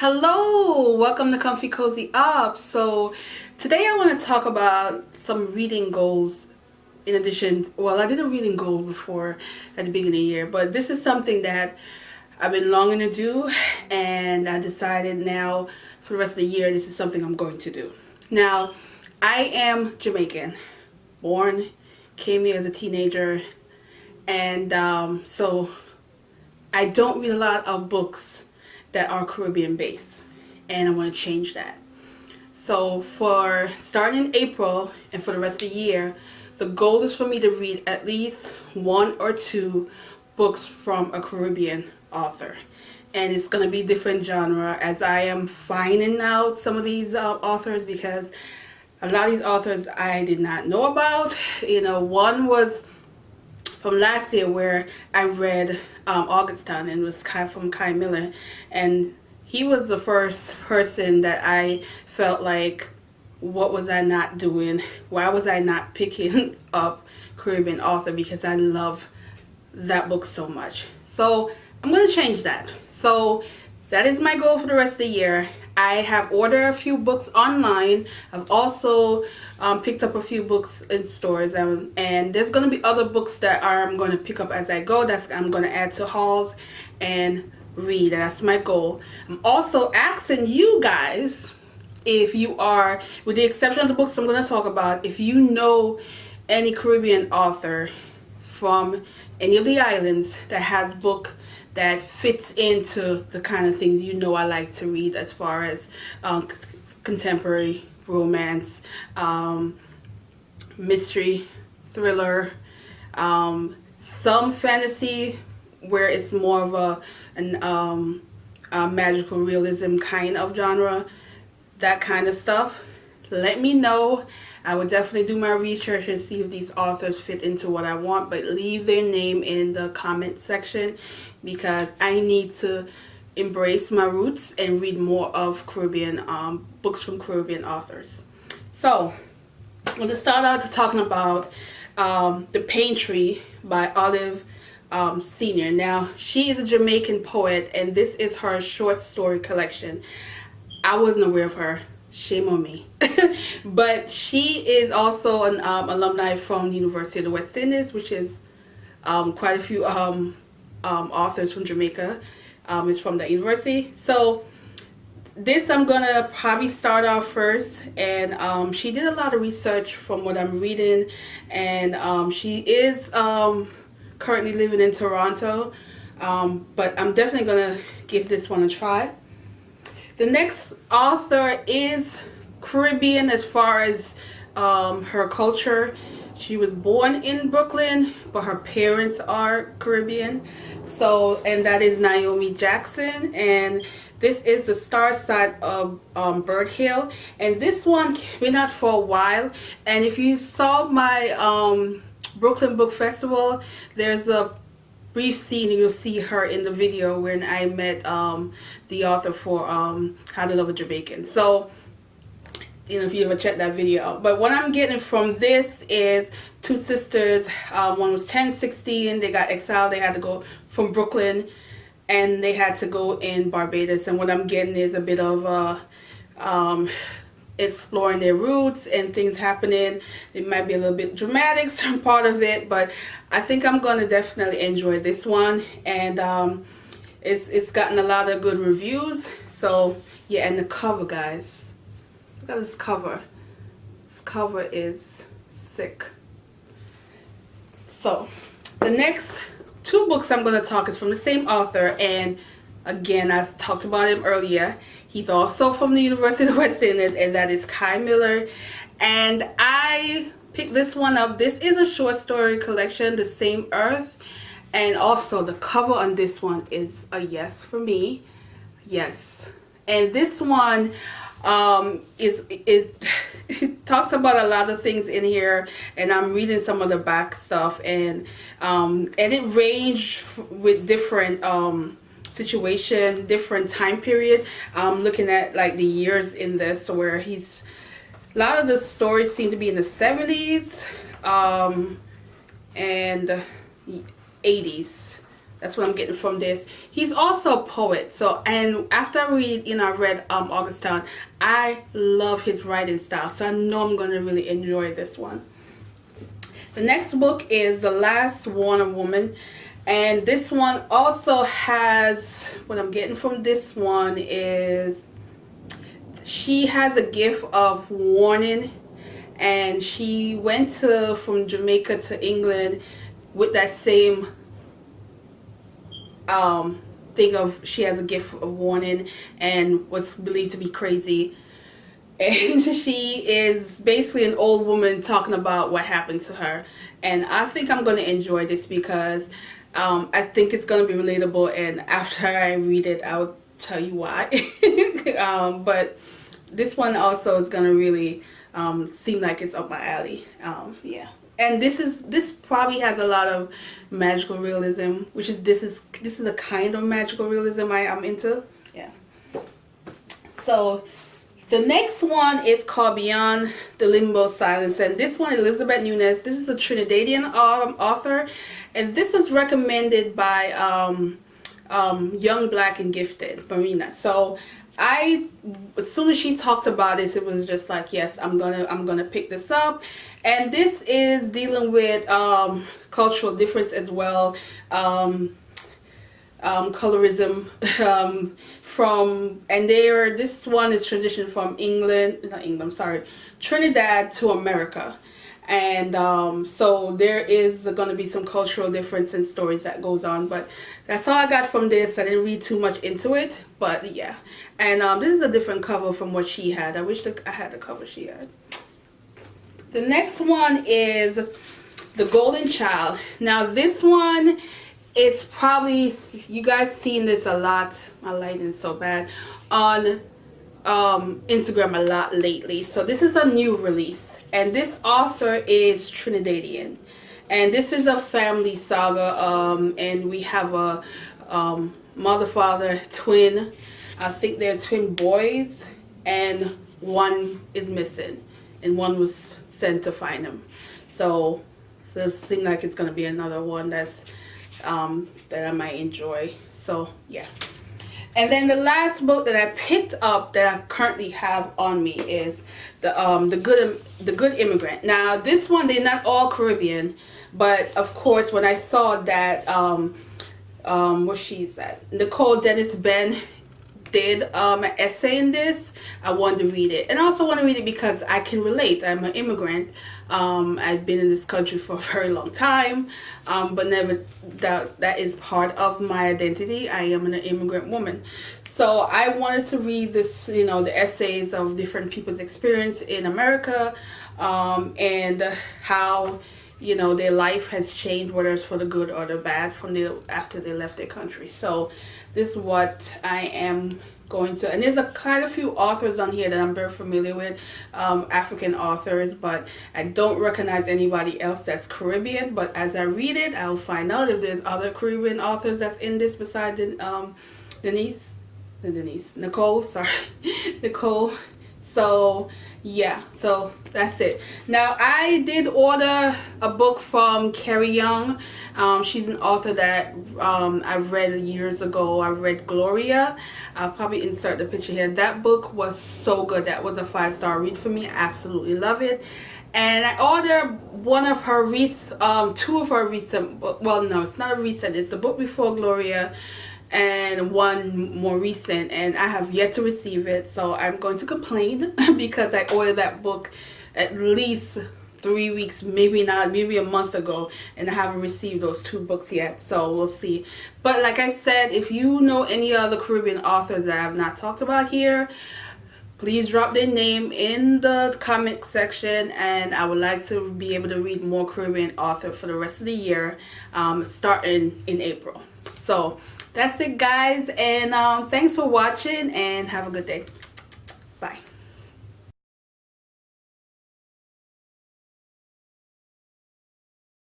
Hello, welcome to Comfy Cozy Up. So today I want to talk about some reading goals. In addition, well, I did a reading goal before at the beginning of the year, but this is something that I've been longing to do, and I decided now for the rest of the year this is something I'm going to do. Now, I am Jamaican, came here as a teenager, and so I don't read a lot of books that are Caribbean based, and I want to change that. So for starting in April and for the rest of the year, the goal is for me to read at least one or two books from a Caribbean author, and it's going to be different genre as I am finding out some of these authors, because a lot of these authors I did not know about. One was from last year where I read Augustin, and it was from Kai Miller, and he was the first person that I felt like, what was I not doing? Why was I not picking up Caribbean author? Because I love that book so much. So I'm going to change that. So that is my goal for the rest of the year. I have ordered a few books online. I've also picked up a few books in stores, and there's going to be other books that I'm going to pick up as I go. I'm going to add to hauls and read. That's my goal. I'm also asking you guys, if you are, with the exception of the books I'm going to talk about, if you know any Caribbean author from any of the islands that has book that fits into the kind of things I like to read, as far as contemporary romance, mystery, thriller, some fantasy where it's more of a magical realism kind of genre, that kind of stuff. Let me know. I would definitely do my research and see if these authors fit into what I want, but leave their name in the comment section, because I need to embrace my roots and read more of Caribbean books from Caribbean authors. So I'm going to start out talking about The Pain Tree by Olive Sr. Now, she is a Jamaican poet, and this is her short story collection. I wasn't aware of her. Shame on me. But she is also an alumni from the University of the West Indies, which is quite a few authors from Jamaica is from that university. So this I'm gonna probably start off first, and she did a lot of research from what I'm reading, and she is currently living in Toronto, but I'm definitely gonna give this one a try. The next author is Caribbean as far as her culture. She was born in Brooklyn, but her parents are Caribbean. So, and that is Naomi Jackson, and this is The Star Side of Bird Hill. And this one been out for a while, and if you saw my Brooklyn Book Festival, there's a brief scene, you'll see her in the video when I met the author for How to Love a Jamaican. So, if you ever check that video out. But what I'm getting from this is two sisters. One was 10, 16. They got exiled. They had to go from Brooklyn, and they had to go in Barbados. And what I'm getting is a bit of exploring their roots and things happening. It might be a little bit dramatic, some part of it, but I think I'm going to definitely enjoy this one. And it's gotten a lot of good reviews. So yeah, and the cover, guys, look at this cover. This cover is sick. So the next two books I'm going to talk is from the same author, and again, I talked about him earlier. He's also from the University of the West Indies, and that is Kai Miller. And I picked this one up. This is a short story collection, The Same Earth. And also the cover on this one is a yes for me. Yes. And this one it talks about a lot of things in here, and I'm reading some of the back stuff, and it ranged with different situation, different time period. Looking at like the years in this, where a lot of the stories seem to be in the 70s and 80s. That's what I'm getting from this. He's also a poet. So, and after I read August Town, I love his writing style. So I know I'm going to really enjoy this one. The next book is The Last Warner Woman. And this one also has, what I'm getting from this one is she has a gift of warning, and she went from Jamaica to England with that same thing of she has a gift of warning and was believed to be crazy. And she is basically an old woman talking about what happened to her. And I think I'm going to enjoy this because I think it's going to be relatable, and after I read it, I'll tell you why. But this one also is going to really seem like it's up my alley. Yeah. And this probably has a lot of magical realism, which is this is a kind of magical realism I'm into. Yeah. So the next one is called Beyond the Limbo Silence, and this one, Elizabeth Nunes. This is a Trinidadian author, and this was recommended by Young Black and Gifted Marina. So as soon as she talked about this, it was just like, yes, I'm gonna pick this up. And this is dealing with cultural difference as well, colorism, this one is tradition from Trinidad to America. And so there is going to be some cultural difference in stories that goes on, but that's all I got from this. I didn't read too much into it, but yeah. And this is a different cover from what she had. I wish I had the cover she had. The next one is The Golden Child. Now this one, it's probably, you guys seen this a lot, my lighting is so bad, on Instagram a lot lately. So this is a new release, and this author is Trinidadian, and this is a family saga, and we have a mother, father, twin, I think they're twin boys, and one is missing, and one was sent to find him. So this seems like it's going to be another one that's that I might enjoy. So yeah. And then the last book that I picked up that I currently have on me is the Good Immigrant. Now this one, they're not all Caribbean, but of course when I saw that where she's at, Nicole Dennis Ben did an essay in this, I wanted to read it. And I also want to read it because I can relate. I'm an immigrant. I've been in this country for a very long time, but never that is part of my identity. I am an immigrant woman. So I wanted to read this, the essays of different people's experience in America, and how their life has changed, whether it's for the good or the bad, after they left their country. So this is what I am going to, and there's quite a few authors on here that I'm very familiar with, African authors, but I don't recognize anybody else that's Caribbean. But as I read it, I'll find out if there's other Caribbean authors that's in this besides Nicole. So yeah, so that's it. Now I did order a book from Carrie Young. She's an author that I've read years ago. I read Gloria. I'll probably insert the picture here. That book was so good. That was a 5-star read for me. I absolutely love it. And I ordered one of her two of her recent, well no, it's not a recent, it's the book before Gloria, and one more recent, and I have yet to receive it. So I'm going to complain because I ordered that book at least 3 weeks, maybe a month ago, and I haven't received those 2 books yet. So we'll see. But like I said, if you know any other Caribbean authors that I have not talked about here, please drop their name in the comment section, and I would like to be able to read more Caribbean authors for the rest of the year, starting in April. So that's it, guys, and thanks for watching, and have a good day.